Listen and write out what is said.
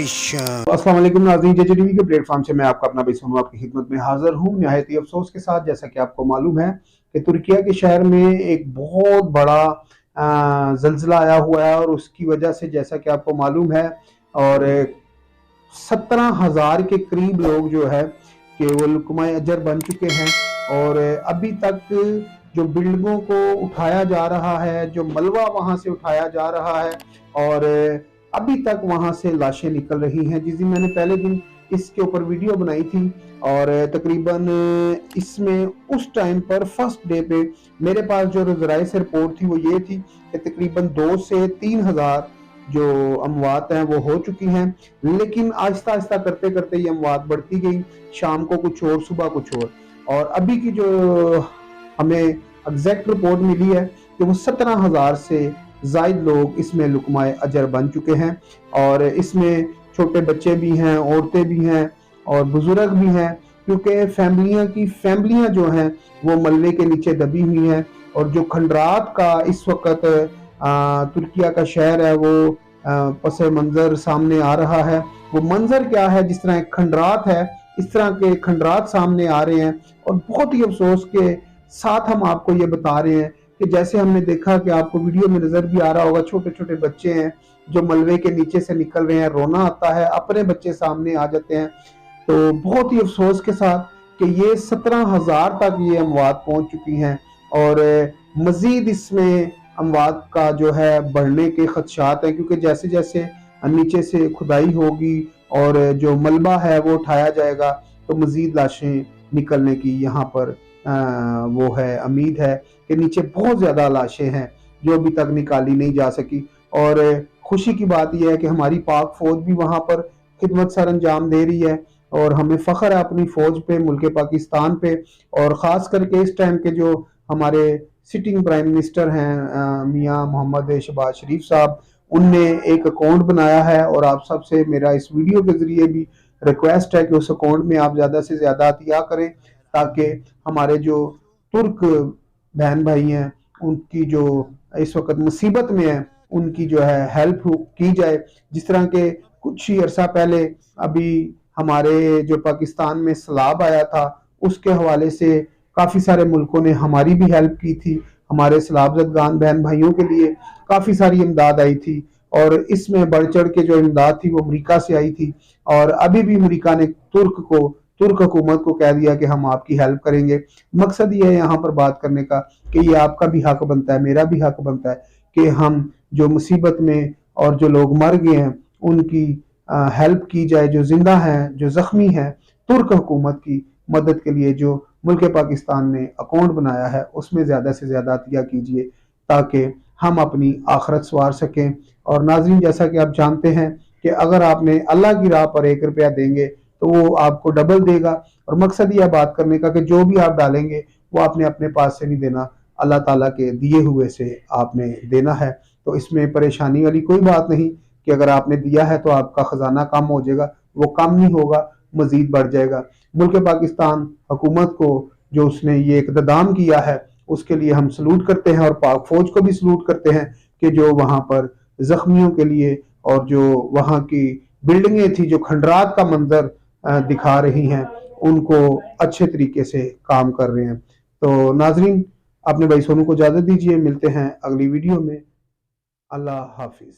अस्सलाम वालेकुम नाज़रीन, जेजे टीवी के प्लेटफॉर्म से मैं आपका अपना भाई सोनू आपकी खिदमत में हाजिर हूँ। नहायत ही अफसोस के साथ, जैसा कि आपको मालूम है कि तुर्किया के शहर में एक बहुत बड़ा जल्जला आया हुआ है और उसकी वजह से, जैसा कि आपको मालूम है, और 17,000 के करीब लोग जो है कि वो लुकमाए अजर बन चुके हैं। और अभी तक जो बिल्डिंगों को उठाया जा रहा है, जो मलबा वहां से उठाया जा रहा है, और अभी तक वहां से लाशें निकल रही हैं। जिस दिन मैंने पहले दिन इसके ऊपर वीडियो बनाई थी, और तकरीबन इसमें उस टाइम पर फर्स्ट डे पे मेरे पास जो ज़राए से रिपोर्ट थी वो ये थी कि तकरीबन 2 से 3 हज़ार जो अमवात हैं वो हो चुकी हैं। लेकिन आहिस्ता आहिस्ता करते करते ये अमवात बढ़ती गई, शाम को कुछ और, सुबह कुछ और अभी की जो हमें एग्जैक्ट रिपोर्ट मिली है कि वो 17,000 से जायद लोग इसमें लुकमाए अजर बन चुके हैं। और इसमें छोटे बच्चे भी हैं, औरतें भी हैं और बुजुर्ग भी हैं, क्योंकि फैमिलियां जो हैं वो मलबे के नीचे दबी हुई हैं। और जो खंडरात का इस वक्त तुर्किया का शहर है वो पस मंजर सामने आ रहा है। वो मंजर क्या है, जिस तरह एक खंडरात है इस तरह के खंडरात सामने आ रहे हैं। और बहुत ही अफसोस के साथ हम आपको ये बता रहे हैं कि जैसे हमने देखा कि आपको वीडियो में नजर भी आ रहा होगा, छोटे छोटे बच्चे हैं जो मलबे के नीचे से निकल रहे हैं, रोना आता है, अपने बच्चे सामने आ जाते हैं। तो बहुत ही अफसोस के साथ कि ये 17,000 तक ये अमवात पहुंच चुकी हैं। और मजीद इसमें अमवात का जो है बढ़ने के खदशात हैं, क्योंकि जैसे जैसे नीचे से खुदाई होगी और जो मलबा है वो उठाया जाएगा तो मजीद लाशें निकलने की यहाँ पर वो है, उम्मीद है कि नीचे बहुत ज्यादा लाशें हैं जो अभी तक निकाली नहीं जा सकी। और खुशी की बात यह है कि हमारी पाक फौज भी वहां पर खिदमत सर अंजाम दे रही है और हमें फख्र है अपनी फौज पे, मुल्क पाकिस्तान पे। और ख़ास करके इस टाइम के जो हमारे सिटिंग प्राइम मिनिस्टर हैं मियाँ मोहम्मद शहबाज शरीफ साहब, उनने एक अकाउंट बनाया है। और आप सबसे मेरा इस वीडियो के ज़रिए भी रिक्वेस्ट है कि उस अकाउंट में आप ज़्यादा से ज़्यादा अतिया करें, ताकि हमारे जो तुर्क बहन भाई हैं उनकी जो इस वक्त मुसीबत में है उनकी जो है हेल्प की जाए। जिस तरह के कुछ ही अरसा पहले अभी हमारे जो पाकिस्तान में सैलाब आया था, उसके हवाले से काफ़ी सारे मुल्कों ने हमारी भी हेल्प की थी। हमारे सैलाबजदगान बहन भाइयों के लिए काफ़ी सारी इमदाद आई थी, और इसमें बढ़ चढ़ के जो इमदाद थी वो अमरीका से आई थी। और अभी भी अमरीका ने तुर्क हुकूमत को कह दिया कि हम आपकी हेल्प करेंगे। मकसद ये है यहाँ पर बात करने का कि ये आपका भी हक बनता है, मेरा भी हक बनता है कि हम जो मुसीबत में और जो लोग मर गए हैं उनकी हेल्प की जाए, जो जिंदा हैं, जो जख्मी हैं। तुर्क हुकूमत की मदद के लिए जो मुल्क पाकिस्तान ने अकाउंट बनाया है उसमें ज़्यादा से ज़्यादा अतिया कीजिए, ताकि हम अपनी आखरत संवार सकें। और नाज़रीन, जैसा कि आप जानते हैं कि अगर आपने अल्लाह की राह पर 1 रुपया देंगे तो वो आपको डबल देगा। और मकसद यह बात करने का कि जो भी आप डालेंगे वो आपने अपने पास से नहीं देना, अल्लाह ताला के दिए हुए से आपने देना है। तो इसमें परेशानी वाली कोई बात नहीं कि अगर आपने दिया है तो आपका खजाना कम हो जाएगा, वो कम नहीं होगा, मजीद बढ़ जाएगा। मुल्क पाकिस्तान हुकूमत को जो उसने ये इक़्तिदाम किया है उसके लिए हम सलूट करते हैं, और पाक फौज को भी सलूट करते हैं कि जो वहाँ पर जख्मियों के लिए और जो वहाँ की बिल्डिंगें थी जो खंडरात का मंजर दिखा रही हैं उनको अच्छे तरीके से काम कर रहे हैं। तो नाजरीन, अपने भाई सोनू को इजाज़त दीजिए, मिलते हैं अगली वीडियो में। अल्लाह हाफिज़।